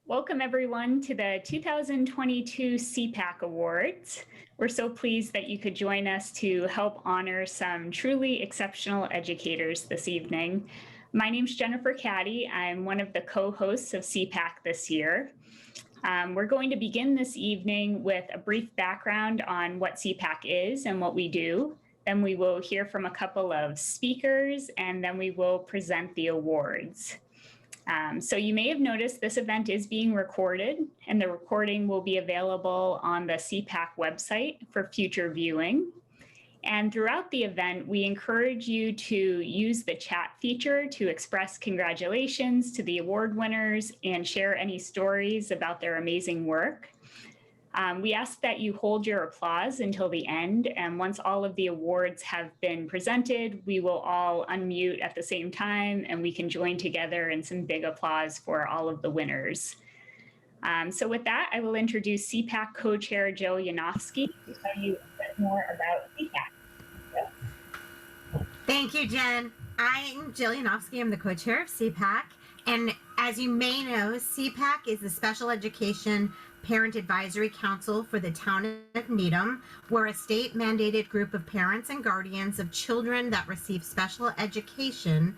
Welcome everyone to the 2022 SEPAC Awards. We're so pleased that you could join us to help honor some truly exceptional educators this evening. My name's Jennifer Caddy. I'm one of the co-hosts of SEPAC this year. We're going to begin this evening with a brief background on what SEPAC is and what we do. Then we will hear from a couple of speakers, and then we will present the awards. So you may have noticed this event is being recorded, and the recording will be available on the SEPAC website for future viewing. And throughout the event, we encourage you to use the chat feature to express congratulations to the award winners and share any stories about their amazing work. We ask that you hold your applause until the end, and once all of the awards have been presented, we will all unmute at the same time and we can join together in some big applause for all of the winners. So with that, I will introduce SEPAC co-chair Jill Yanofsky to tell you a bit more about SEPAC. Thank you, Jen. I'm Jill Yanofsky. I'm the co-chair of SEPAC. And as you may know, SEPAC is the Special Education Parent Advisory Council for the town of Needham. We're a state-mandated group of parents and guardians of children that receive special education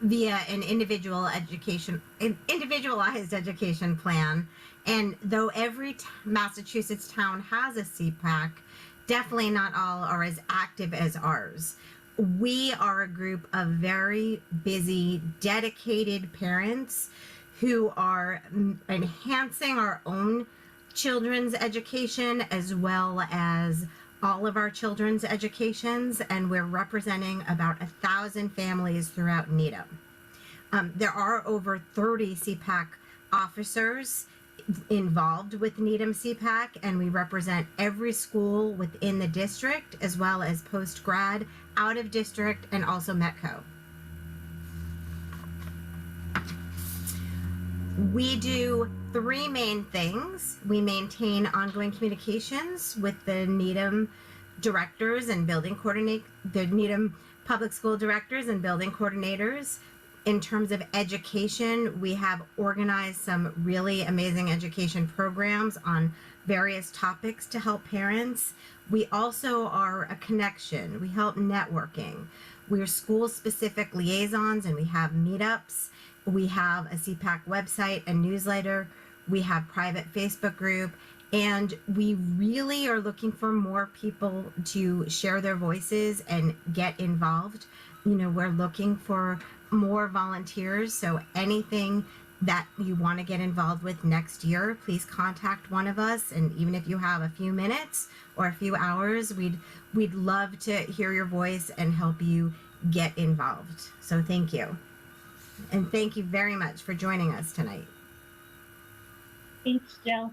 via an individualized education plan. And though every Massachusetts town has a SEPAC, definitely not all are as active as ours. We are a group of very busy, dedicated parents who are enhancing our own children's education as well as all of our children's educations, and we're representing about 1,000 families throughout Needham. There are over 30 SEPAC officers involved with Needham SEPAC, and we represent every school within the district as well as post-grad, out of district, and also Metco. We do three main things. We maintain ongoing communications with the Needham directors and building the Needham public school directors and building coordinators. In terms of education, we have organized some really amazing education programs on various topics to help parents. We also are a connection. We help networking. We're school-specific liaisons, and we have meetups. We have a SEPAC website, a newsletter. We have private Facebook group, and we really are looking for more people to share their voices and get involved. You know, we're looking for more volunteers, so anything that you want to get involved with next year, please contact one of us. And even if you have a few minutes or a few hours, we'd love to hear your voice and help you get involved. So thank you. And thank you very much for joining us tonight. Thanks, Jill.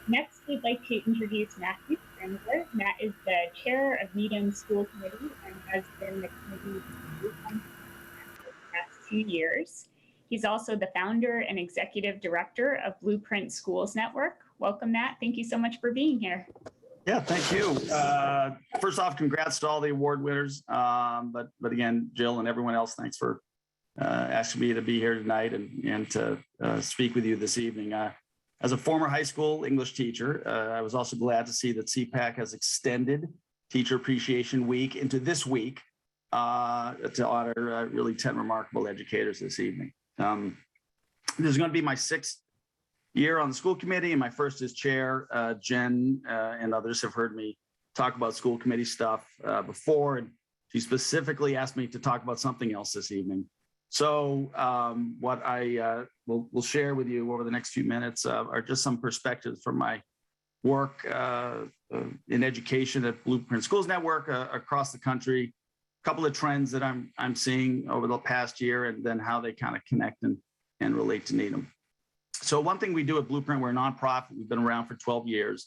Next, we'd like to introduce Matthew Sprinzer. Matt is the chair of Needham School Committee and has been the committee for the past 2 years. He's also the founder and executive director of Blueprint Schools Network. Welcome, Matt. Thank you so much for being here. Yeah, thank you. First off, congrats to all the award winners. But again, Jill and everyone else, thanks for asking me to be here tonight and to speak with you this evening. As a former high school English teacher, I was also glad to see that SEPAC has extended Teacher Appreciation Week into this week to honor really 10 remarkable educators this evening. This is going to be my 6th year on the school committee and my first as chair. Jen and others have heard me talk about school committee stuff before, and she specifically asked me to talk about something else this evening. So what I will share with you over the next few minutes are just some perspectives from my work in education at Blueprint Schools Network across the country, a couple of trends that I'm seeing over the past year, and then how they kind of connect and relate to Needham. So one thing we do at Blueprint, we're a nonprofit. We've been around for 12 years.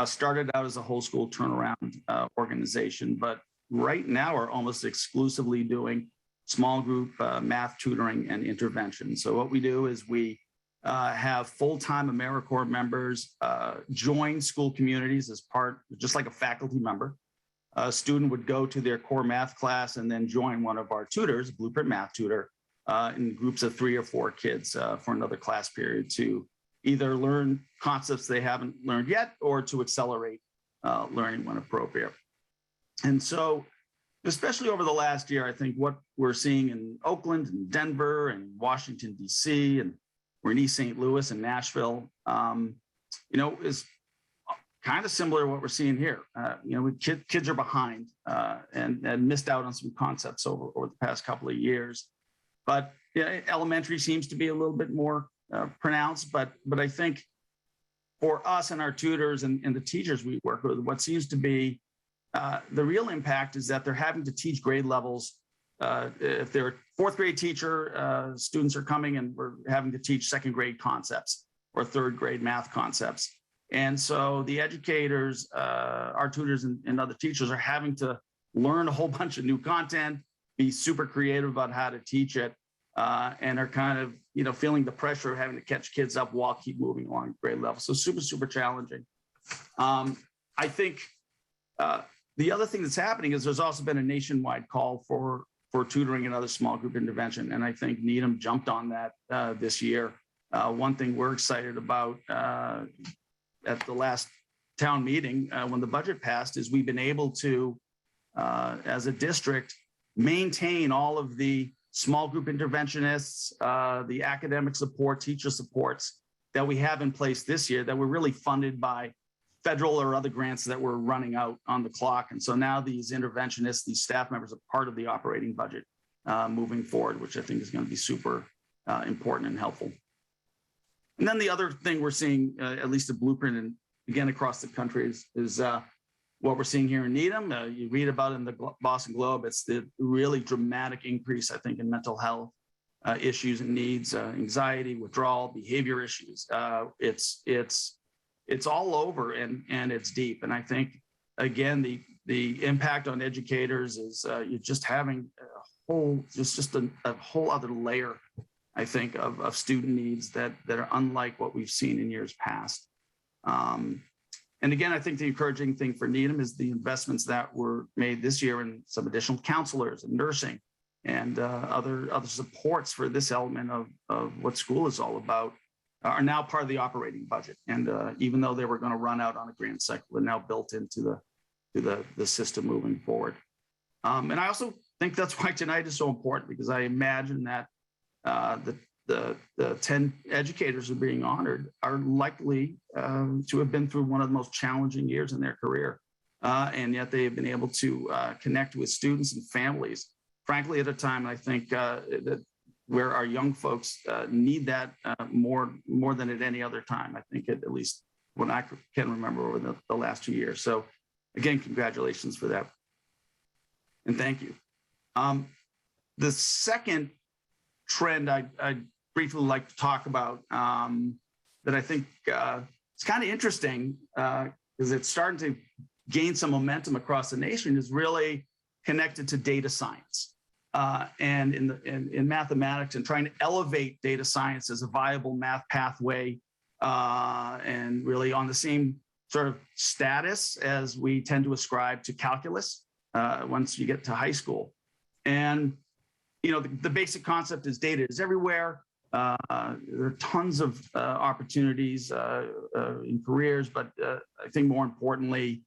Started out as a whole school turnaround organization, but right now we're almost exclusively doing small group math tutoring and intervention. So what we do is we have full-time AmeriCorps members join school communities as part, just like a faculty member. A student would go to their core math class and then join one of our tutors, a Blueprint math tutor, in groups of 3 or 4 kids for another class period to either learn concepts they haven't learned yet or to accelerate learning when appropriate. And so, especially over the last year, I think what we're seeing in Oakland and Denver and Washington, D.C., and we're in East St. Louis and Nashville, is kind of similar to what we're seeing here. Kids are behind and missed out on some concepts over the past couple of years. But elementary seems to be a little bit more pronounced. But I think for us and our tutors and the teachers we work with, what seems to be the real impact is that they're having to teach grade levels. If they're a fourth grade teacher, students are coming and we're having to teach second grade concepts or third grade math concepts. And so the educators, our tutors and other teachers are having to learn a whole bunch of new content, be super creative about how to teach it, and are kind of, feeling the pressure of having to catch kids up while keep moving along grade level. So super, super challenging. I think the other thing that's happening is there's also been a nationwide call for tutoring and other small group intervention. And I think Needham jumped on that this year. One thing we're excited about at the last town meeting when the budget passed is we've been able to, as a district, maintain all of the small group interventionists, the academic support, teacher supports that we have in place this year that were really funded by federal or other grants that were running out on the clock. And so now these interventionists, these staff members are part of the operating budget moving forward, which I think is going to be super important and helpful. And then the other thing we're seeing, at least a blueprint and again across the country is what we're seeing here in Needham. You read about it in the Boston Globe. It's the really dramatic increase, I think, in mental health issues and needs, anxiety, withdrawal, behavior issues. It's all over and it's deep. And I think, again, the impact on educators is you're just having a whole other layer, I think, of student needs that are unlike what we've seen in years past. And again, I think the encouraging thing for Needham is the investments that were made this year in some additional counselors and nursing and other supports for this element of what school is all about are now part of the operating budget. And even though they were going to run out on a grant cycle, they're now built into the system moving forward. And I also think that's why tonight is so important, because I imagine that the 10 educators who are being honored are likely to have been through one of the most challenging years in their career. And yet they have been able to connect with students and families, frankly, at a time, I think, that where our young folks need that more than at any other time, I think, at least when I can remember over the last 2 years. So again, congratulations for that. And thank you. The second trend I'd briefly like to talk about that I think is kind of interesting because it's starting to gain some momentum across the nation is really connected to data science and in mathematics, and trying to elevate data science as a viable math pathway and really on the same sort of status as we tend to ascribe to calculus once you get to high school. And the basic concept is data is everywhere. There are tons of opportunities in careers, but I think more importantly,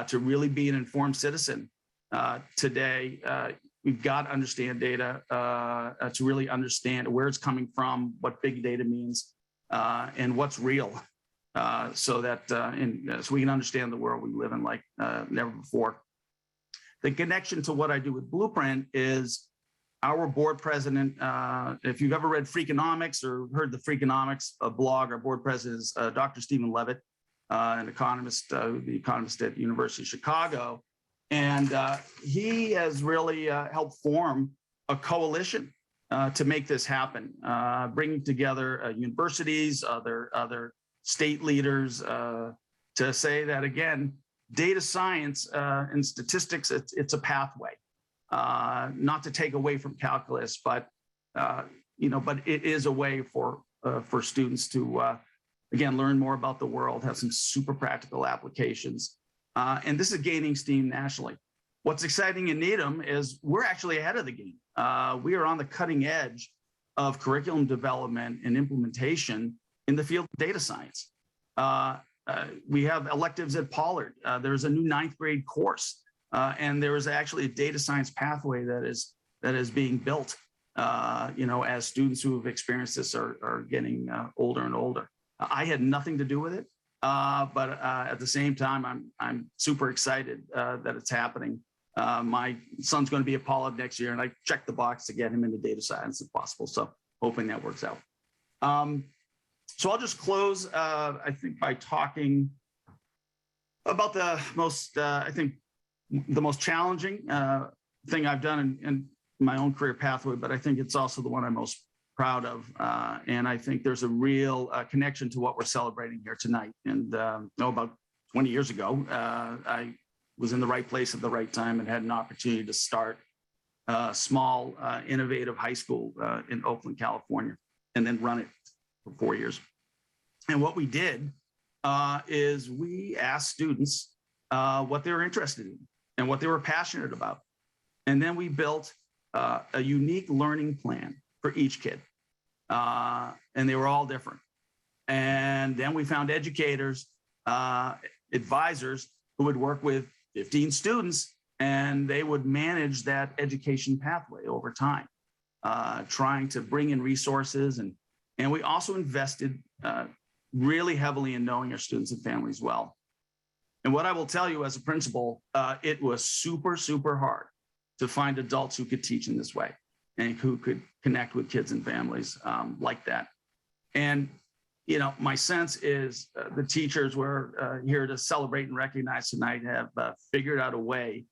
to really be an informed citizen today, we've got to understand data to really understand where it's coming from, what big data means, and what's real, so that so we can understand the world we live in like never before. The connection to what I do with Blueprint is our board president. If you've ever read Freakonomics or heard the Freakonomics blog, our board president is Dr. Stephen Levitt, an economist, the economist at University of Chicago. And he has really helped form a coalition to make this happen, bringing together universities, other state leaders to say that, again, data science and statistics, it's a pathway. Not to take away from calculus, but but it is a way for students to again learn more about the world, have some super practical applications, and this is gaining steam nationally. What's exciting in Needham is we're actually ahead of the game. We are on the cutting edge of curriculum development and implementation in the field of data science. We have electives at Pollard. There's a new 9th grade course, and there is actually a data science pathway that is being built, as students who have experienced this are getting older and older. I had nothing to do with it, but at the same time, I'm super excited that it's happening. My son's going to be at Pollard next year, and I checked the box to get him into data science if possible. So hoping that works out. So I'll just close, I think, by talking about the most, the most challenging thing I've done in my own career pathway, but I think it's also the one I'm most proud of. And I think there's a real connection to what we're celebrating here tonight. And about 20 years ago, I was in the right place at the right time and had an opportunity to start a small, innovative high school in Oakland, California, and then run it for 4 years. And what we did is we asked students what they were interested in and what they were passionate about. And then we built a unique learning plan for each kid. And they were all different. And then we found educators, advisors who would work with 15 students, and they would manage that education pathway over time, trying to bring in resources. And we also invested really heavily in knowing our students and families well. And what I will tell you as a principal, it was super, super hard to find adults who could teach in this way and who could connect with kids and families like that. And, my sense is the teachers we're here to celebrate and recognize tonight have figured out a way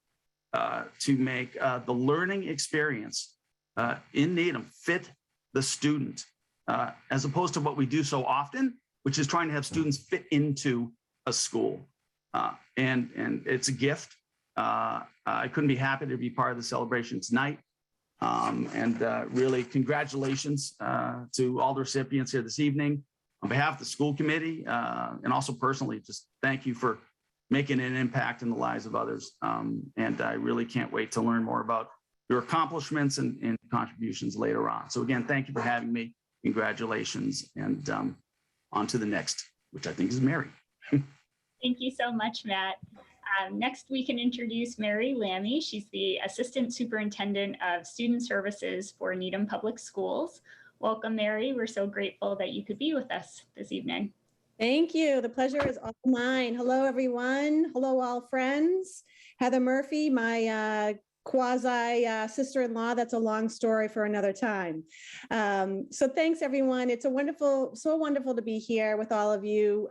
to make the learning experience in Needham fit the student, as opposed to what we do so often, which is trying to have students fit into a school. And it's a gift. I couldn't be happier to be part of the celebration tonight. And really congratulations to all the recipients here this evening. On behalf of the school committee, and also personally, just thank you for making an impact in the lives of others. And I really can't wait to learn more about your accomplishments and contributions later on. So again, thank you for having me. Congratulations. And on to the next, which I think is Mary. Thank you so much, Matt. Next, we can introduce Mary Lammy. She's the Assistant Superintendent of Student Services for Needham Public Schools. Welcome, Mary. We're so grateful that you could be with us this evening. Thank you. The pleasure is all mine. Hello, everyone. Hello, all friends. Heather Murphy, my quasi sister-in-law. That's a long story for another time. So thanks, everyone. It's so wonderful to be here with all of you.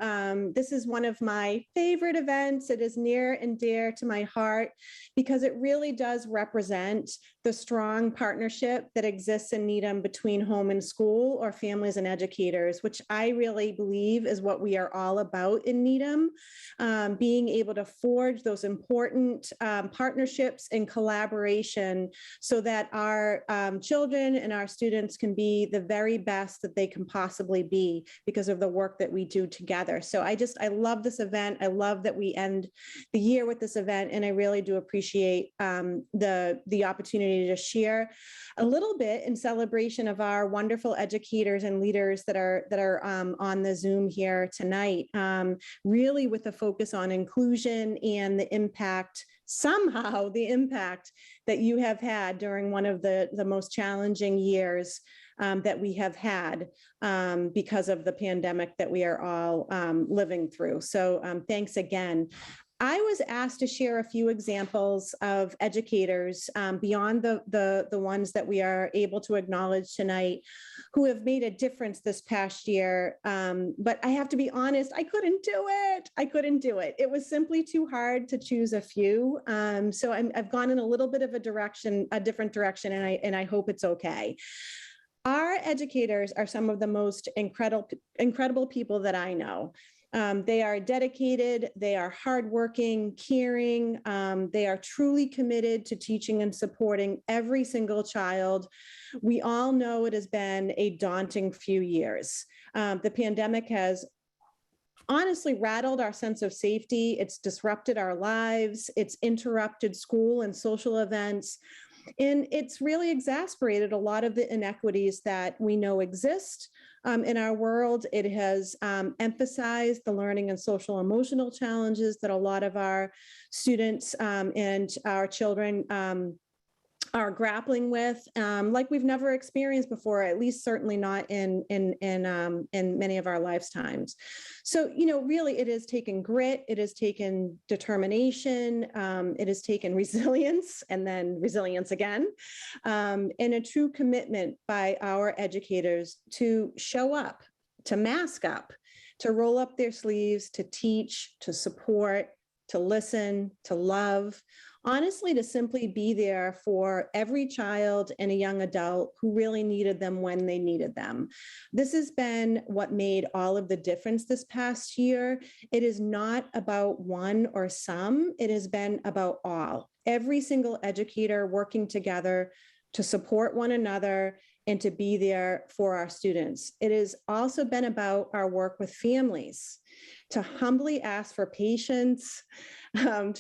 This is one of my favorite events. It is near and dear to my heart because it really does represent the strong partnership that exists in Needham between home and school, or families and educators, which I really believe is what we are all about in Needham, being able to forge those important partnerships and collaboration so that our children and our students can be the very best that they can possibly be because of the work that we do together. So I love this event. I love that we end the year with this event, and I really do appreciate the opportunity to share a little bit in celebration of our wonderful educators and leaders that are on the Zoom here tonight, really with a focus on inclusion and the impact that you have had during one of the most challenging years that we have had because of the pandemic that we are all living through. So thanks again. I was asked to share a few examples of educators beyond the ones that we are able to acknowledge tonight who have made a difference this past year. But I have to be honest, I couldn't do it. It was simply too hard to choose a few. So I've gone in a little bit of a different direction, and I hope it's okay. Our educators are some of the most incredible people that I know. They are dedicated, they are hardworking, caring, they are truly committed to teaching and supporting every single child. We all know it has been a daunting few years. The pandemic has honestly rattled our sense of safety. It's disrupted our lives. It's interrupted school and social events. And it's really exasperated a lot of the inequities that we know exist in our world. It has emphasized the learning and social emotional challenges that a lot of our students and our children are grappling with, like we've never experienced before, at least certainly not in many of our lifetimes. So, really it has taken grit, it has taken determination, it has taken resilience and then resilience again, and a true commitment by our educators to show up, to mask up, to roll up their sleeves, to teach, to support, to listen, to love, honestly, to simply be there for every child and a young adult who really needed them when they needed them. This has been what made all of the difference this past year. It is not about one or some, it has been about all. Every single educator working together to support one another and to be there for our students. It has also been about our work with families, to humbly ask for patience,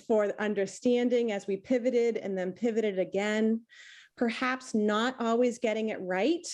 for understanding as we pivoted and then pivoted again, perhaps not always getting it right,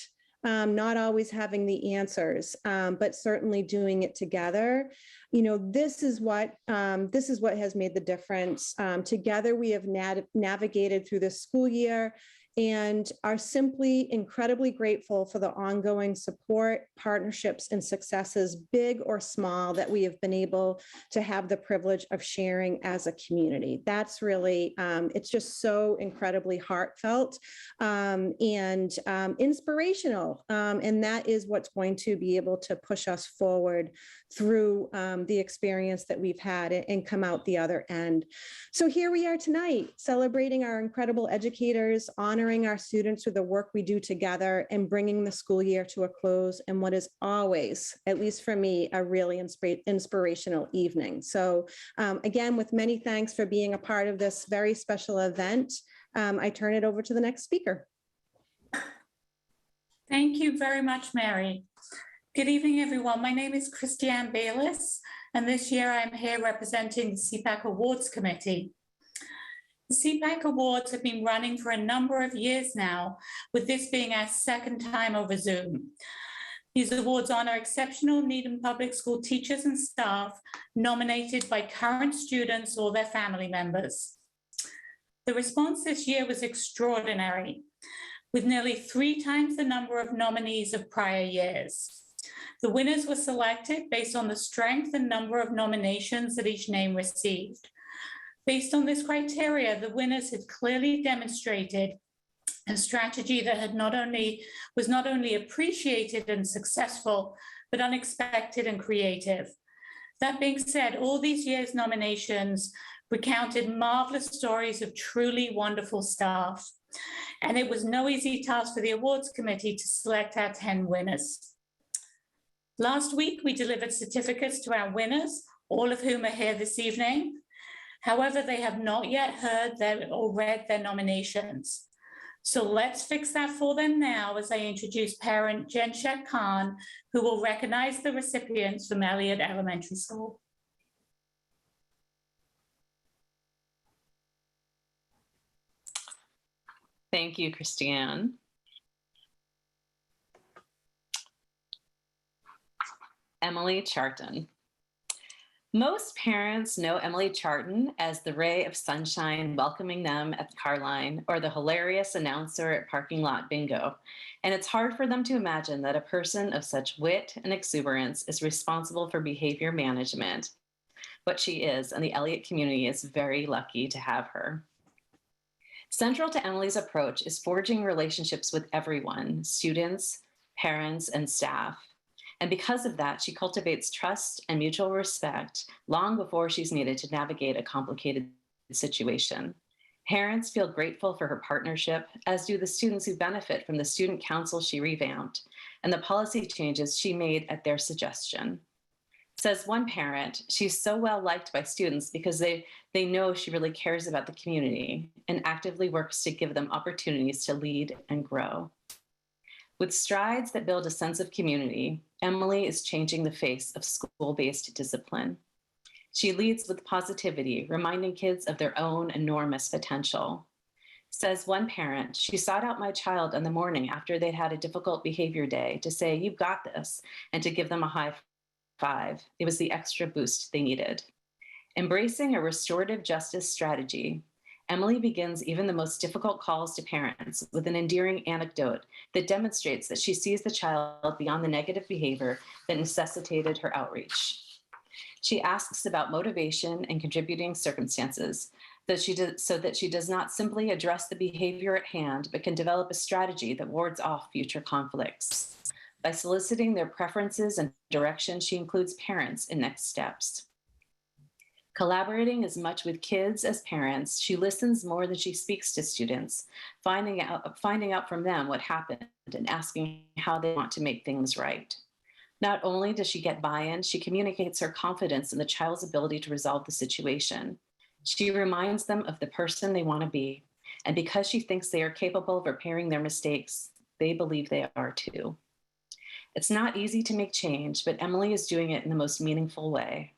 not always having the answers, but certainly doing it together. This is what has made the difference. Together, we have navigated through this school year and are simply incredibly grateful for the ongoing support, partnerships, and successes, big or small, that we have been able to have the privilege of sharing as a community. That's really, it's just so incredibly heartfelt and inspirational. And that is what's going to be able to push us forward through the experience that we've had and come out the other end. So here we are tonight, celebrating our incredible educators, honoring our students through the work we do together, and bringing the school year to a close in what is always, at least for me, a really inspirational evening. So again, with many thanks for being a part of this very special event, I turn it over to the next speaker. Thank you very much, Mary. Good evening, everyone. My name is Christiane Bayless, and this year I'm here representing the SEPAC Awards Committee. The SEPAC Awards have been running for a number of years now, with this being our second time over Zoom. These awards honor exceptional Needham Public School teachers and staff nominated by current students or their family members. The response this year was extraordinary, with nearly 3 times the number of nominees of prior years. The winners were selected based on the strength and number of nominations that each name received. Based on this criteria, the winners had clearly demonstrated a strategy that was not only appreciated and successful, but unexpected and creative. That being said, all these years' nominations recounted marvelous stories of truly wonderful staff, and it was no easy task for the awards committee to select our 10 winners. Last week, we delivered certificates to our winners, all of whom are here this evening. However, they have not yet heard or read their nominations. So let's fix that for them now as I introduce parent Jenshek Khan, who will recognize the recipients from Elliott Elementary School. Thank you, Christiane. Emily Charton. Most parents know Emily Charton as the ray of sunshine welcoming them at the car line, or the hilarious announcer at parking lot bingo. And it's hard for them to imagine that a person of such wit and exuberance is responsible for behavior management. But she is, and the Elliott community is very lucky to have her. Central to Emily's approach is forging relationships with everyone, students, parents, and staff. And because of that, she cultivates trust and mutual respect long before she's needed to navigate a complicated situation. Parents feel grateful for her partnership, as do the students who benefit from the student council she revamped and the policy changes she made at their suggestion. Says one parent, she's so well liked by students because they know she really cares about the community and actively works to give them opportunities to lead and grow. With strides that build a sense of community, Emily is changing the face of school-based discipline. She leads with positivity, reminding kids of their own enormous potential. Says one parent, she sought out my child in the morning after they'd had a difficult behavior day to say, "You've got this," and to give them a high five. It was the extra boost they needed. Embracing a restorative justice strategy, Emily begins even the most difficult calls to parents with an endearing anecdote that demonstrates that she sees the child beyond the negative behavior that necessitated her outreach. She asks about motivation and contributing circumstances so that she does not simply address the behavior at hand, but can develop a strategy that wards off future conflicts. By soliciting their preferences and direction, she includes parents in next steps. Collaborating as much with kids as parents, she listens more than she speaks to students, finding out from them what happened and asking how they want to make things right. Not only does she get buy-in, she communicates her confidence in the child's ability to resolve the situation. She reminds them of the person they want to be, and because she thinks they are capable of repairing their mistakes, they believe they are too. It's not easy to make change, but Emily is doing it in the most meaningful way.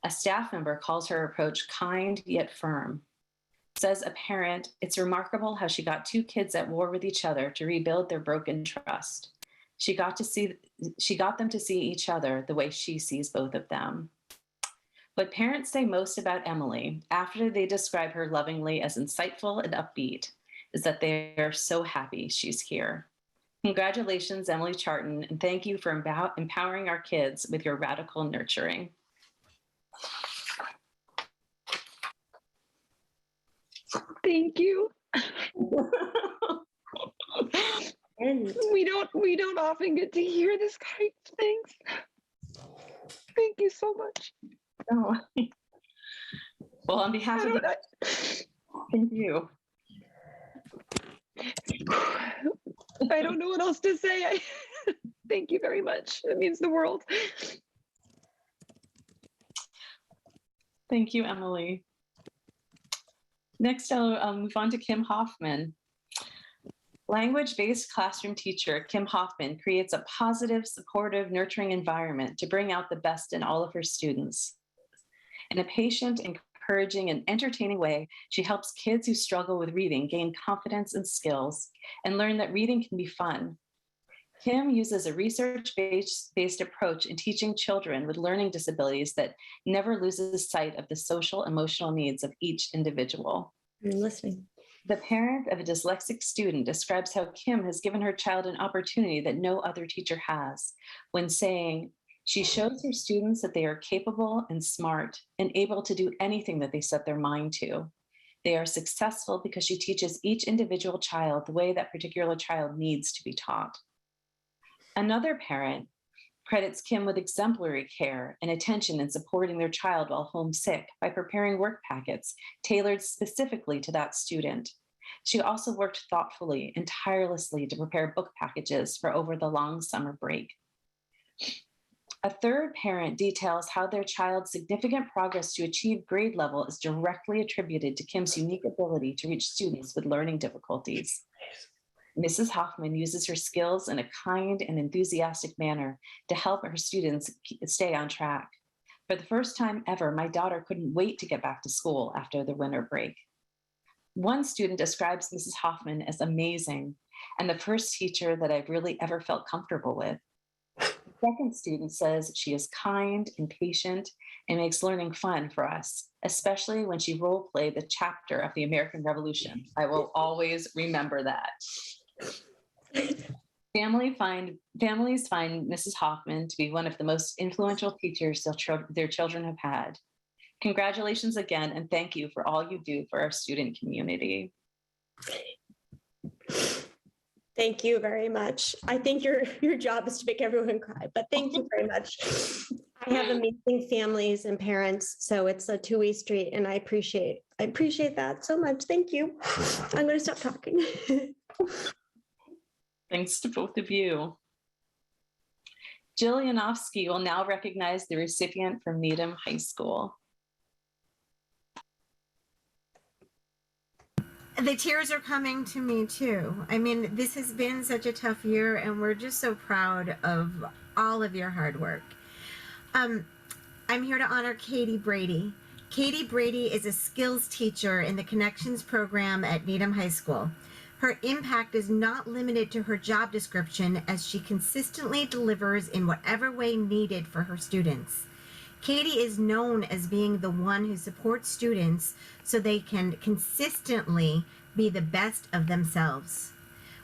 A staff member calls her approach kind yet firm. Says a parent, it's remarkable how she got two kids at war with each other to rebuild their broken trust. She got them to see each other the way she sees both of them. What parents say most about Emily, after they describe her lovingly as insightful and upbeat, is that they are so happy she's here. Congratulations, Emily Charton, and thank you for empowering our kids with your radical nurturing. Thank you. And We don't often get to hear this kind of things. Thank you so much. Oh. Well, on behalf of thank you. I don't know what else to say. Thank you very much. It means the world. Thank you, Emily. Next, I'll move on to Kim Hoffman. Language-based classroom teacher Kim Hoffman creates a positive, supportive, nurturing environment to bring out the best in all of her students. In a patient, encouraging, and entertaining way, she helps kids who struggle with reading gain confidence and skills and learn that reading can be fun. Kim uses a research-based approach in teaching children with learning disabilities that never loses sight of the social, emotional needs of each individual. I'm listening. The parent of a dyslexic student describes how Kim has given her child an opportunity that no other teacher has when saying, she shows her students that they are capable and smart and able to do anything that they set their mind to. They are successful because she teaches each individual child the way that particular child needs to be taught. Another parent credits Kim with exemplary care and attention in supporting their child while homesick by preparing work packets tailored specifically to that student. She also worked thoughtfully and tirelessly to prepare book packages for over the long summer break. A third parent details how their child's significant progress to achieve grade level is directly attributed to Kim's unique ability to reach students with learning difficulties. Mrs. Hoffman uses her skills in a kind and enthusiastic manner to help her students stay on track. For the first time ever, my daughter couldn't wait to get back to school after the winter break. One student describes Mrs. Hoffman as amazing and the first teacher that I've really ever felt comfortable with. The second student says she is kind and patient and makes learning fun for us, especially when she role played the chapter of the American Revolution. I will always remember that. Families find Mrs. Hoffman to be one of the most influential teachers their children have had. Congratulations again, and thank you for all you do for our student community. Thank you very much. I think your job is to make everyone cry, but thank you very much. I have amazing families and parents, so it's a two-way street, and I appreciate that so much. Thank you. I'm going to stop talking. Thanks to both of you. Jill Yanofsky will now recognize the recipient from Needham High School. The tears are coming to me too. I mean, this has been such a tough year, and we're just so proud of all of your hard work. I'm here to honor Katie Brady. Katie Brady is a skills teacher in the Connections program at Needham High School. Her impact is not limited to her job description as she consistently delivers in whatever way needed for her students. Katie is known as being the one who supports students so they can consistently be the best of themselves.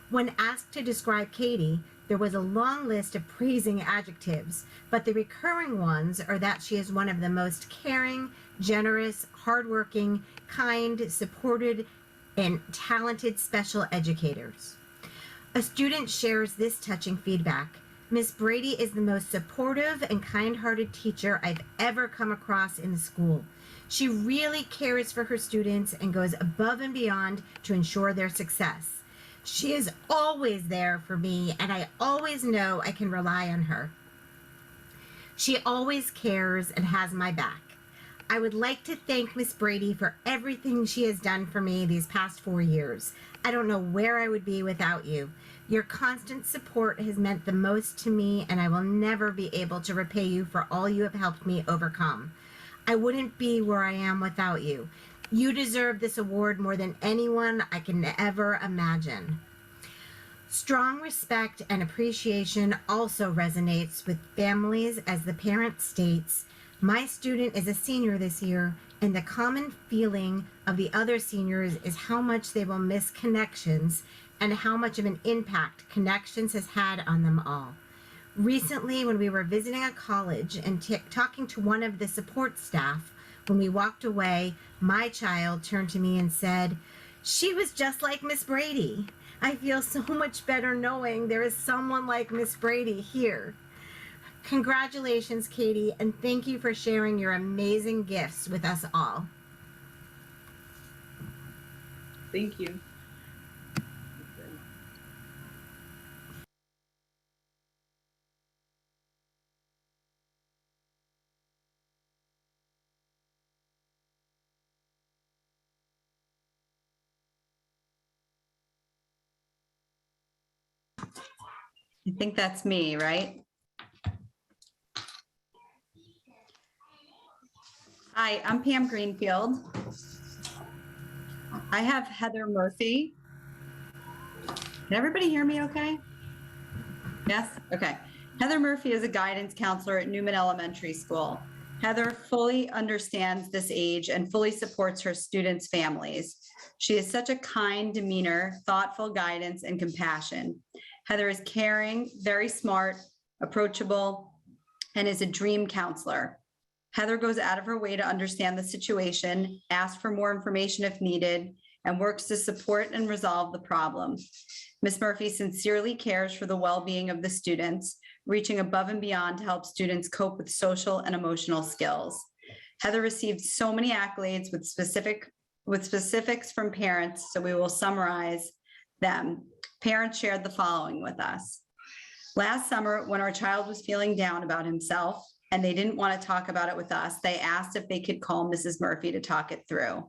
When asked to describe Katie, there was a long list of praising adjectives, but the recurring ones are that she is one of the most caring, generous, hardworking, kind, supported, and talented special educators. A student shares this touching feedback. Miss Brady is the most supportive and kind-hearted teacher I've ever come across in the school. She really cares for her students and goes above and beyond to ensure their success. She is always there for me, and I always know I can rely on her. She always cares and has my back. I would like to thank Miss Brady for everything she has done for me these past 4 years. I don't know where I would be without you. Your constant support has meant the most to me, and I will never be able to repay you for all you have helped me overcome. I wouldn't be where I am without you. You deserve this award more than anyone I can ever imagine. Strong respect and appreciation also resonates with families as the parent states, my student is a senior this year, and the common feeling of the other seniors is how much they will miss Connections and how much of an impact Connections has had on them all. Recently, when we were visiting a college and talking to one of the support staff, when we walked away, my child turned to me and said, "She was just like Miss Brady. I feel so much better knowing there is someone like Miss Brady here." Congratulations, Katie, and thank you for sharing your amazing gifts with us all. Thank you. I think that's me, right? Hi, I'm Pam Greenfield. I have Heather Murphy. Can everybody hear me okay? Yes? Okay. Heather Murphy is a guidance counselor at Newman Elementary School. Heather fully understands this age and fully supports her students' families. She has such a kind demeanor, thoughtful guidance, and compassion. Heather is caring, very smart, approachable, and is a dream counselor. Heather goes out of her way to understand the situation, asks for more information if needed, and works to support and resolve the problem. Ms. Murphy sincerely cares for the well-being of the students, reaching above and beyond to help students cope with social and emotional skills. Heather received so many accolades with specifics from parents, so we will summarize them. Parents shared the following with us. Last summer, when our child was feeling down about himself and they didn't want to talk about it with us, they asked if they could call Mrs. Murphy to talk it through.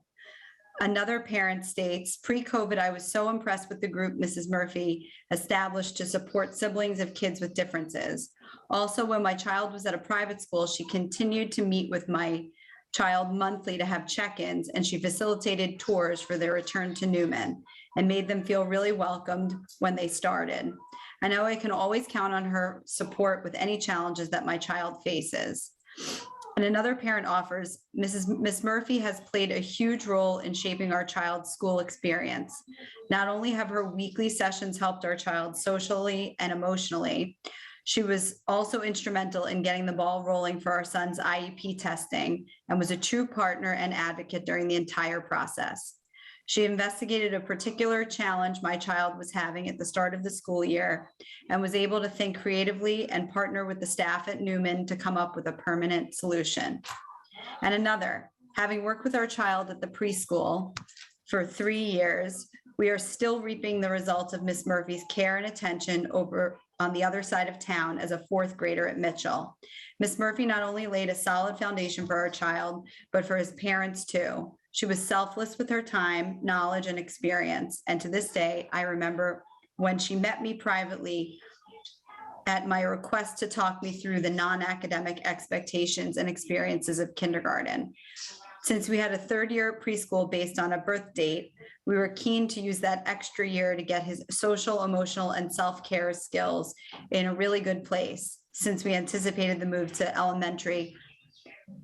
Another parent states, pre-COVID, I was so impressed with the group Mrs. Murphy established to support siblings of kids with differences. Also, when my child was at a private school, she continued to meet with my child monthly to have check-ins, and she facilitated tours for their return to Newman and made them feel really welcomed when they started. I know I can always count on her support with any challenges that my child faces. And another parent offers, Miss Murphy has played a huge role in shaping our child's school experience. Not only have her weekly sessions helped our child socially and emotionally, she was also instrumental in getting the ball rolling for our son's IEP testing and was a true partner and advocate during the entire process. She investigated a particular challenge my child was having at the start of the school year and was able to think creatively and partner with the staff at Newman to come up with a permanent solution. And another, having worked with our child at the preschool for 3 years, we are still reaping the results of Miss Murphy's care and attention over on the other side of town as a 4th grader at Mitchell. Miss Murphy not only laid a solid foundation for our child, but for his parents too. She was selfless with her time, knowledge, and experience. And to this day, I remember when she met me privately at my request to talk me through the non-academic expectations and experiences of kindergarten. Since we had a third year at preschool based on a birth date, we were keen to use that extra year to get his social, emotional, and self-care skills in a really good place, since we anticipated the move to elementary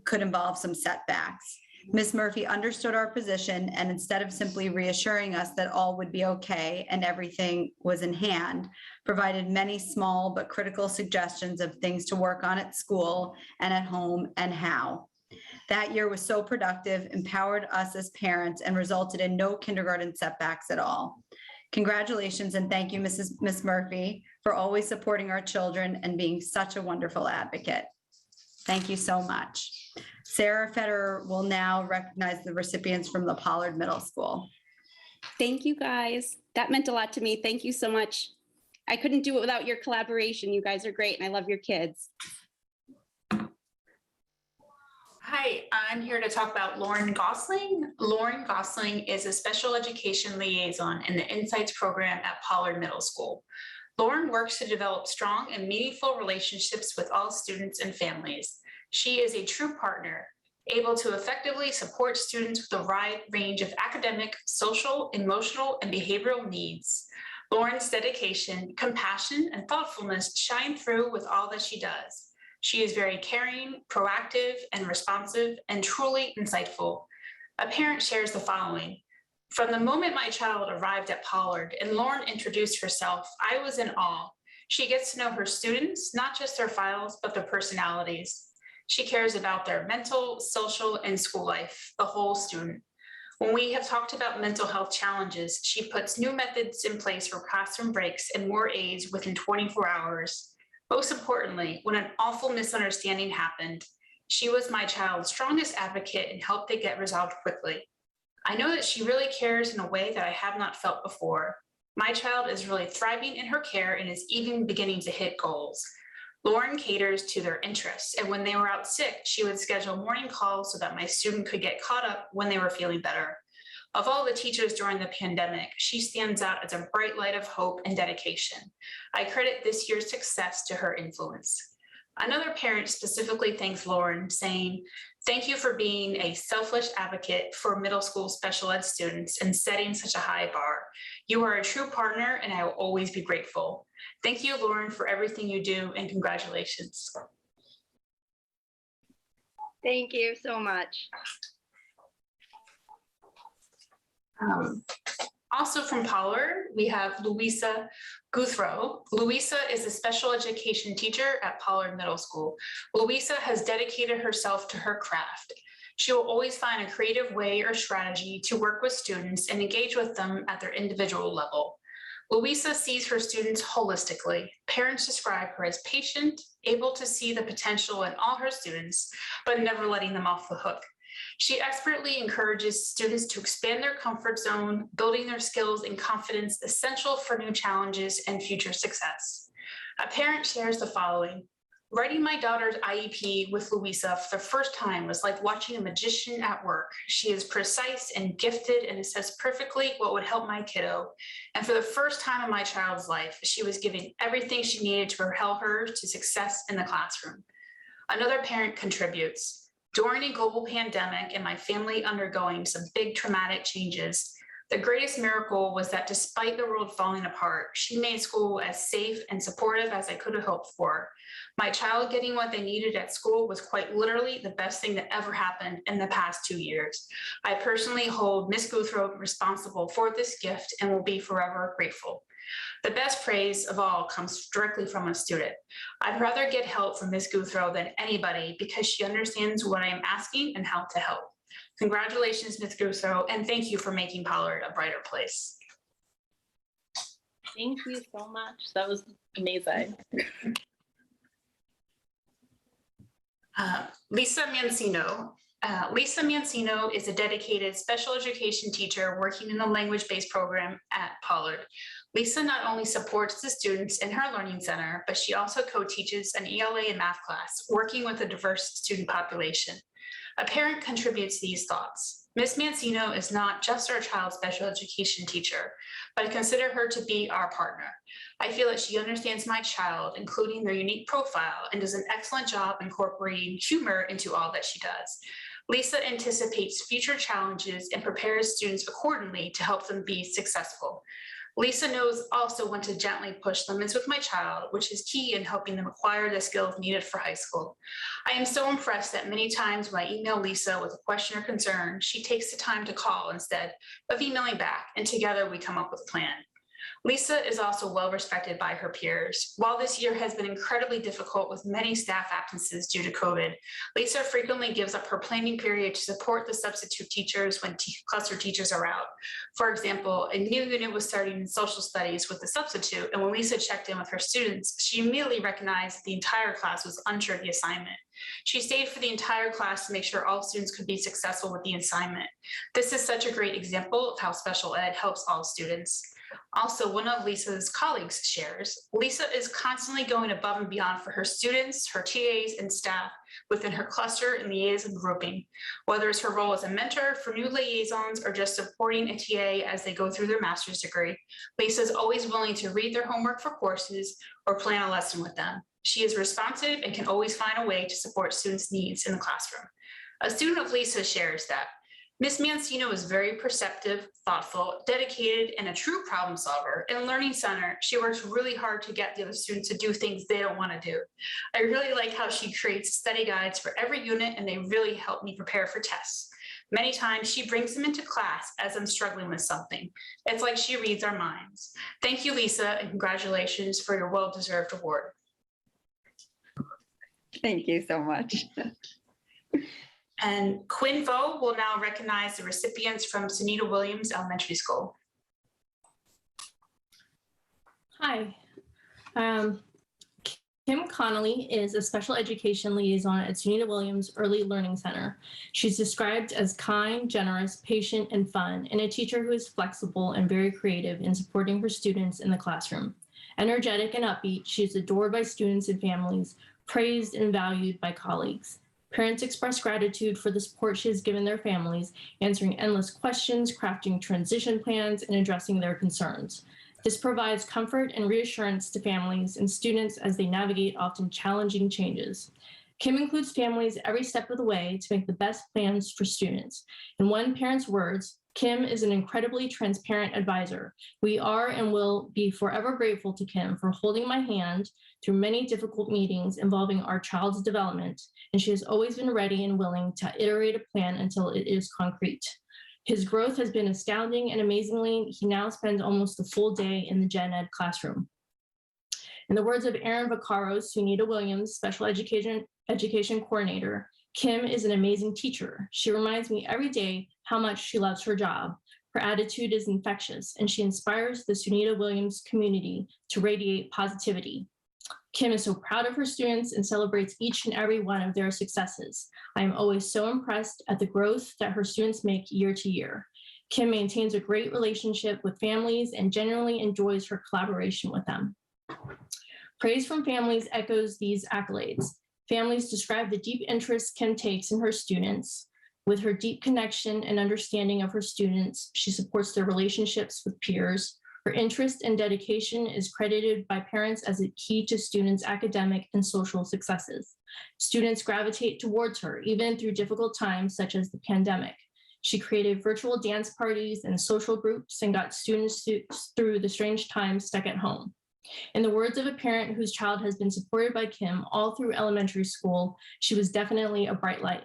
could involve some setbacks. Ms. Murphy understood our position, and instead of simply reassuring us that all would be okay and everything was in hand, provided many small but critical suggestions of things to work on at school and at home and how. That year was so productive, empowered us as parents, and resulted in no kindergarten setbacks at all. Congratulations and thank you, Ms. Murphy, for always supporting our children and being such a wonderful advocate. Thank you so much. Sarah Federer will now recognize the recipients from the Pollard Middle School. Thank you, guys. That meant a lot to me. Thank you so much. I couldn't do it without your collaboration. You guys are great, and I love your kids. Hi, I'm here to talk about Lauren Gosling. Lauren Gosling is a special education liaison in the Insights program at Pollard Middle School. Lauren works to develop strong and meaningful relationships with all students and families. She is a true partner, able to effectively support students with a wide range of academic, social, emotional, and behavioral needs. Lauren's dedication, compassion, and thoughtfulness shine through with all that she does. She is very caring, proactive, and responsive, and truly insightful. A parent shares the following. From the moment my child arrived at Pollard and Lauren introduced herself, I was in awe. She gets to know her students, not just their files, but their personalities. She cares about their mental, social, and school life, the whole student. When we have talked about mental health challenges, she puts new methods in place for classroom breaks and more aids within 24 hours. Most importantly, when an awful misunderstanding happened, she was my child's strongest advocate and helped it get resolved quickly. I know that she really cares in a way that I have not felt before. My child is really thriving in her care and is even beginning to hit goals. Lauren caters to their interests, and when they were out sick, she would schedule morning calls so that my student could get caught up when they were feeling better. Of all the teachers during the pandemic, she stands out as a bright light of hope and dedication. I credit this year's success to her influence. Another parent specifically thanks Lauren, saying, "Thank you for being a selfless advocate for middle school special ed students and setting such a high bar. You are a true partner, and I will always be grateful. Thank you, Lauren, for everything you do, and congratulations." Thank you so much. Also from Pollard, we have Louisa Guthro. Louisa is a special education teacher at Pollard Middle School. Louisa has dedicated herself to her craft. She will always find a creative way or strategy to work with students and engage with them at their individual level. Louisa sees her students holistically. Parents describe her as patient, able to see the potential in all her students, but never letting them off the hook. She expertly encourages students to expand their comfort zone, building their skills and confidence essential for new challenges and future success. A parent shares the following. Writing my daughter's IEP with Louisa for the first time was like watching a magician at work. She is precise and gifted and assesses perfectly what would help my kiddo. And for the first time in my child's life, she was giving everything she needed to propel her to success in the classroom. Another parent contributes. During a global pandemic and my family undergoing some big traumatic changes, the greatest miracle was that despite the world falling apart, she made school as safe and supportive as I could have hoped for. My child getting what they needed at school was quite literally the best thing that ever happened in the past 2 years. I personally hold Ms. Guthro responsible for this gift and will be forever grateful. The best praise of all comes directly from a student. I'd rather get help from Ms. Guthro than anybody because she understands what I am asking and how to help. Congratulations, Ms. Guthro, and thank you for making Pollard a brighter place. Thank you so much. That was amazing. Lisa Mancino. Lisa Mancino is a dedicated special education teacher working in the language-based program at Pollard. Lisa not only supports the students in her learning center, but she also co-teaches an ELA and math class, working with a diverse student population. A parent contributes these thoughts. Ms. Mancino is not just our child's special education teacher, but I consider her to be our partner. I feel that she understands my child, including their unique profile, and does an excellent job incorporating humor into all that she does. Lisa anticipates future challenges and prepares students accordingly to help them be successful. Lisa knows also when to gently push limits with my child, which is key in helping them acquire the skills needed for high school. I am so impressed that many times when I email Lisa with a question or concern, she takes the time to call instead of emailing back, and together we come up with a plan. Lisa is also well respected by her peers. While this year has been incredibly difficult with many staff absences due to COVID, Lisa frequently gives up her planning period to support the substitute teachers when cluster teachers are out. For example, a new unit was starting in social studies with the substitute, and when Lisa checked in with her students, she immediately recognized that the entire class was unsure of the assignment. She stayed for the entire class to make sure all students could be successful with the assignment. This is such a great example of how special ed helps all students. Also, one of Lisa's colleagues shares, Lisa is constantly going above and beyond for her students, her TAs, and staff within her cluster and liaison grouping, whether it's her role as a mentor for new liaisons or just supporting a TA as they go through their master's degree. Lisa is always willing to read their homework for courses or plan a lesson with them. She is responsive and can always find a way to support students' needs in the classroom. A student of Lisa shares that Ms. Mancino is very perceptive, thoughtful, dedicated, and a true problem solver. In Learning Center, she works really hard to get the other students to do things they don't want to do. I really like how she creates study guides for every unit, and they really help me prepare for tests. Many times she brings them into class as I'm struggling with something. It's like she reads our minds. Thank you, Lisa, and congratulations for your well-deserved award. Thank you so much. And Quinn Vo will now recognize the recipients from Sunita Williams Elementary School. Hi, Kim Connolly is a special education liaison at Sunita Williams Early Learning Center. She's described as kind, generous, patient, and fun, and a teacher who is flexible and very creative in supporting her students in the classroom. Energetic and upbeat, she is adored by students and families, praised and valued by colleagues. Parents express gratitude for the support she has given their families, answering endless questions, crafting transition plans, and addressing their concerns. This provides comfort and reassurance to families and students as they navigate often challenging changes. Kim includes families every step of the way to make the best plans for students. In one parent's words, Kim is an incredibly transparent advisor. We are and will be forever grateful to Kim for holding my hand through many difficult meetings involving our child's development, and she has always been ready and willing to iterate a plan until it is concrete. His growth has been astounding, and amazingly, he now spends almost a full day in the Gen Ed classroom. In the words of Erin Vaccaro, Sunita Williams, Special Education Coordinator, Kim is an amazing teacher. She reminds me every day how much she loves her job. Her attitude is infectious, and she inspires the Sunita Williams community to radiate positivity. Kim is so proud of her students and celebrates each and every one of their successes. I am always so impressed at the growth that her students make year to year. Kim maintains a great relationship with families and genuinely enjoys her collaboration with them. Praise from families echoes these accolades. Families describe the deep interest Kim takes in her students. With her deep connection and understanding of her students, she supports their relationships with peers. Her interest and dedication is credited by parents as a key to students' academic and social successes. Students gravitate towards her, even through difficult times such as the pandemic. She created virtual dance parties and social groups and got students through the strange times stuck at home. In the words of a parent whose child has been supported by Kim all through elementary school, she was definitely a bright light.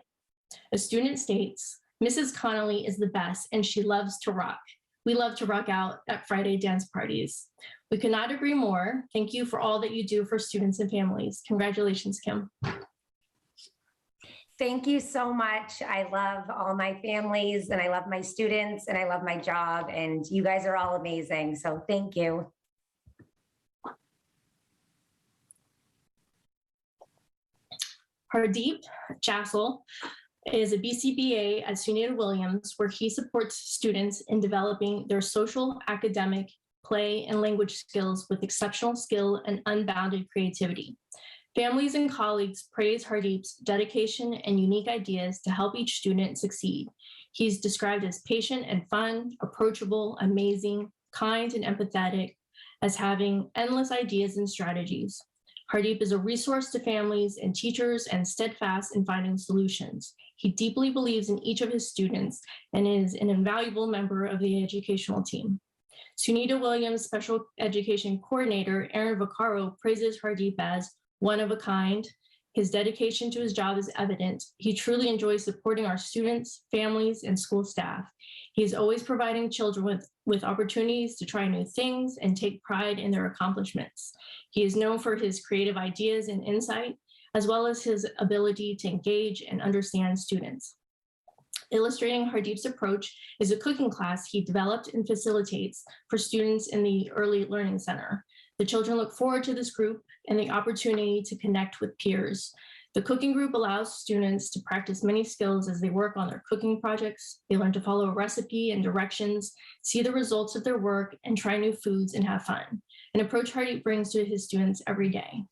A student states, Mrs. Connolly is the best and she loves to rock. We love to rock out at Friday dance parties. We could not agree more. Thank you for all that you do for students and families. Congratulations, Kim. Thank you so much. I love all my families and I love my students and I love my job, and you guys are all amazing. So thank you. Hardeep Jassal is a BCBA at Sunita Williams, where he supports students in developing their social, academic, play, and language skills with exceptional skill and unbounded creativity. Families and colleagues praise Hardeep's dedication and unique ideas to help each student succeed. He's described as patient and fun, approachable, amazing, kind, and empathetic, as having endless ideas and strategies. Hardeep is a resource to families and teachers and steadfast in finding solutions. He deeply believes in each of his students and is an invaluable member of the educational team. Sunita Williams, Special Education Coordinator, Aaron Vaccaro, praises Hardeep as one of a kind. His dedication to his job is evident. He truly enjoys supporting our students, families, and school staff. He is always providing children with opportunities to try new things and take pride in their accomplishments. He is known for his creative ideas and insight, as well as his ability to engage and understand students. Illustrating Hardeep's approach is a cooking class he developed and facilitates for students in the Early Learning Center. The children look forward to this group and the opportunity to connect with peers. The cooking group allows students to practice many skills as they work on their cooking projects. They learn to follow a recipe and directions, see the results of their work, and try new foods and have fun, an approach Hardeep brings to his students every day.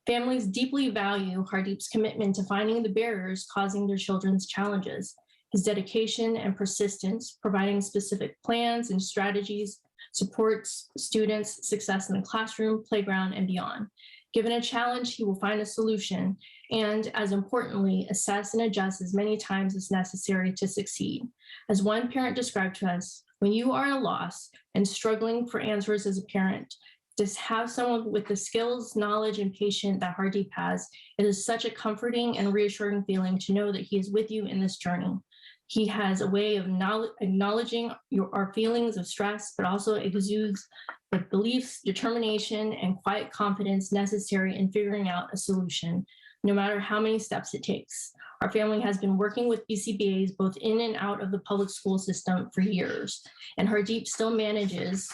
Families deeply value Hardeep's commitment to finding the barriers causing their children's challenges. His dedication and persistence, providing specific plans and strategies, supports students' success in the classroom, playground, and beyond. Given a challenge, he will find a solution and, as importantly, assess and adjust as many times as necessary to succeed. As one parent described to us, when you are at a loss and struggling for answers as a parent, to have someone with the skills, knowledge, and patience that Hardeep has, it is such a comforting and reassuring feeling to know that he is with you in this journey. He has a way of acknowledging our feelings of stress, but also exudes the beliefs, determination, and quiet confidence necessary in figuring out a solution, no matter how many steps it takes. Our family has been working with BCBAs both in and out of the public school system for years, and Hardeep still manages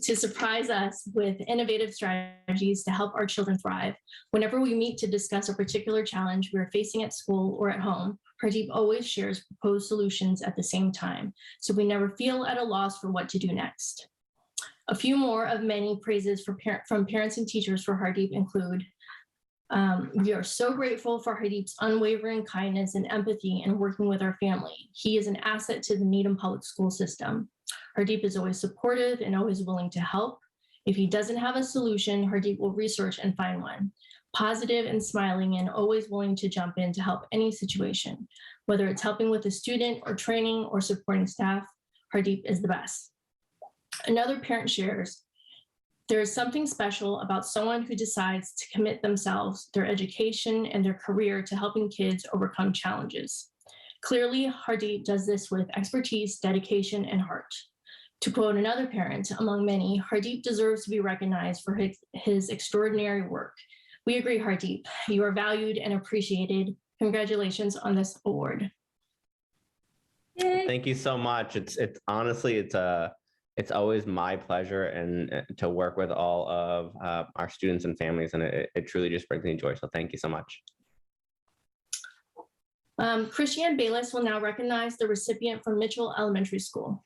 to surprise us with innovative strategies to help our children thrive. Whenever we meet to discuss a particular challenge we are facing at school or at home, Hardeep always shares proposed solutions at the same time, so we never feel at a loss for what to do next. A few more of many praises from parents and teachers for Hardeep include, we are so grateful for Hardeep's unwavering kindness and empathy in working with our family. He is an asset to the Needham public school system. Hardeep is always supportive and always willing to help. If he doesn't have a solution, Hardeep will research and find one. Positive and smiling and always willing to jump in to help any situation. Whether it's helping with a student or training or supporting staff, Hardeep is the best. Another parent shares, there is something special about someone who decides to commit themselves, their education, and their career to helping kids overcome challenges. Clearly, Hardeep does this with expertise, dedication, and heart. To quote another parent, among many, Hardeep deserves to be recognized for his extraordinary work. We agree, Hardeep. You are valued and appreciated. Congratulations on this award. Yay. Thank you so much. It's honestly, it's always my pleasure and to work with all of our students and families, and it truly just brings me joy. So thank you so much. Christiane Bayless will now recognize the recipient from Mitchell Elementary School.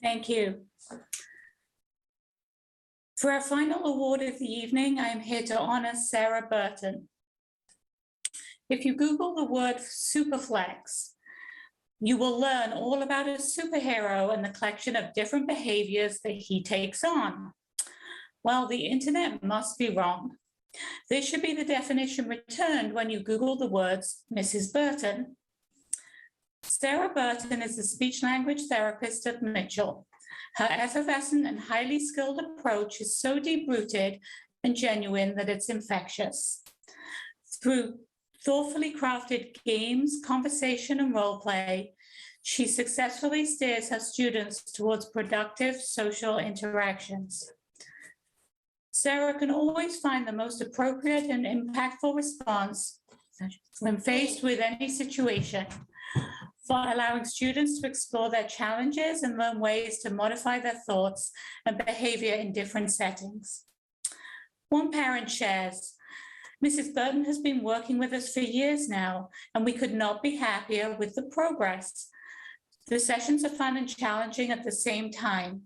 Thank you. For our final award of the evening, I am here to honor Sarah Burton. If you Google the word Superflex, you will learn all about a superhero and the collection of different behaviors that he takes on. Well, the internet must be wrong. This should be the definition returned when you Google the words Mrs. Burton. Sarah Burton is a speech-language therapist at Mitchell. Her effervescent and highly skilled approach is so deep-rooted and genuine that it's infectious. Through thoughtfully crafted games, conversation, and role play, she successfully steers her students towards productive social interactions. Sarah can always find the most appropriate and impactful response when faced with any situation, for allowing students to explore their challenges and learn ways to modify their thoughts and behavior in different settings. One parent shares, Mrs. Burton has been working with us for years now, and we could not be happier with the progress. The sessions are fun and challenging at the same time.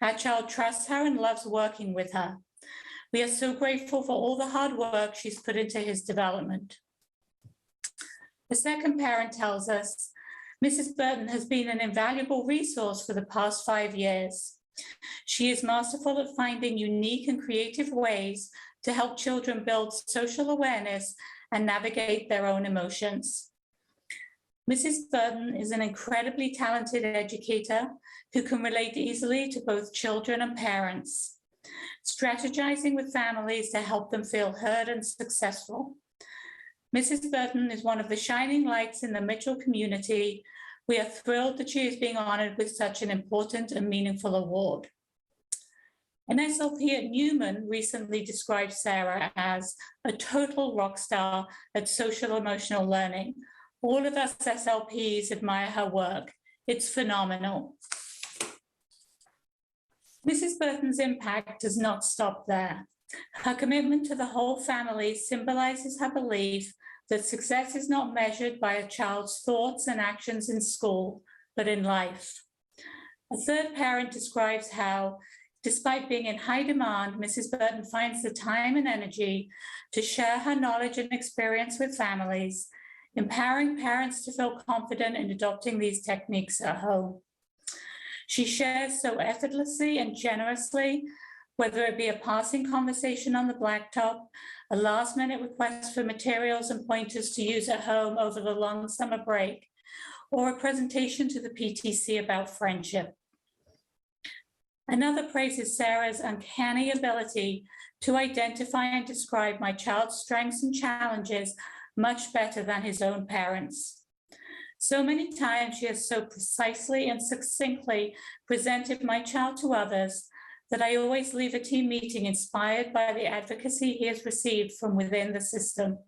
Our child trusts her and loves working with her. We are so grateful for all the hard work she's put into his development. The second parent tells us, Mrs. Burton has been an invaluable resource for the past 5 years. She is masterful at finding unique and creative ways to help children build social awareness and navigate their own emotions. Mrs. Burton is an incredibly talented educator who can relate easily to both children and parents, strategizing with families to help them feel heard and successful. Mrs. Burton is one of the shining lights in the Mitchell community. We are thrilled that she is being honored with such an important and meaningful award. An SLP at Newman recently described Sarah as a total rock star at social emotional learning. All of us SLPs admire her work. It's phenomenal. Mrs. Burton's impact does not stop there. Her commitment to the whole family symbolizes her belief that success is not measured by a child's thoughts and actions in school, but in life. A third parent describes how, despite being in high demand, Mrs. Burton finds the time and energy to share her knowledge and experience with families, empowering parents to feel confident in adopting these techniques at home. She shares so effortlessly and generously, whether it be a passing conversation on the blacktop, a last-minute request for materials and pointers to use at home over the long summer break, or a presentation to the PTC about friendship. Another praises Sarah's uncanny ability to identify and describe my child's strengths and challenges much better than his own parents. So many times she has so precisely and succinctly presented my child to others that I always leave a team meeting inspired by the advocacy he has received from within the system.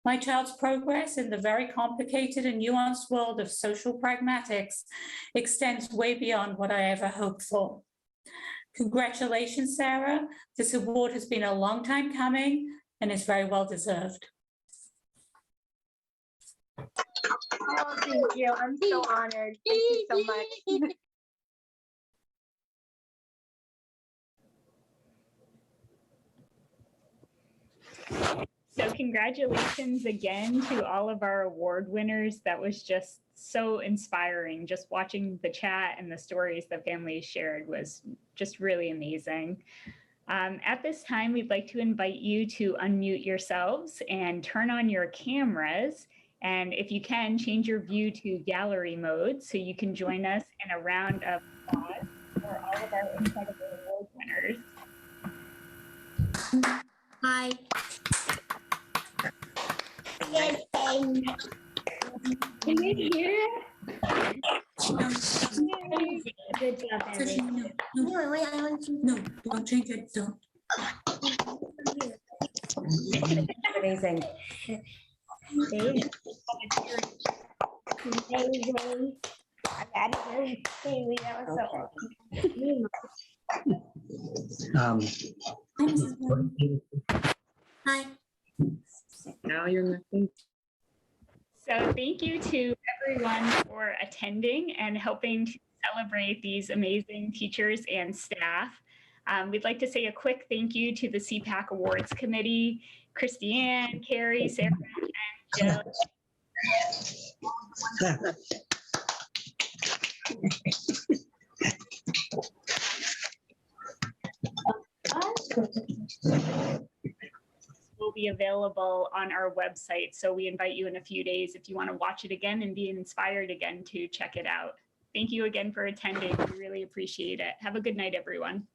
My child's progress in the very complicated and nuanced world of social pragmatics extends way beyond what I ever hoped for. Congratulations, Sarah. This award has been a long time coming and is very well deserved. Oh, thank you. I'm so honored. Thank you so much. So congratulations again to all of our award winners. That was just so inspiring. Just watching the chat and the stories that families shared was just really amazing. At this time, we'd like to invite you to unmute yourselves and turn on your cameras. And if you can, change your view to gallery mode so you can join us in a round of applause for all of our incredible award winners. Hi. Can you hear? Good job, Emily. No, wait, I want to. No, don't change it, don't. Amazing. Amazing. That was so Hi. Now you're looking. So thank you to everyone for attending and helping to celebrate these amazing teachers and staff. We'd like to say a quick thank you to the SEPAC Awards Committee, Christiane, Carrie, Sarah, and Jill. Will be available on our website. So we invite you in a few days if you want to watch it again and be inspired again to check it out. Thank you again for attending. We really appreciate it. Have a good night, everyone.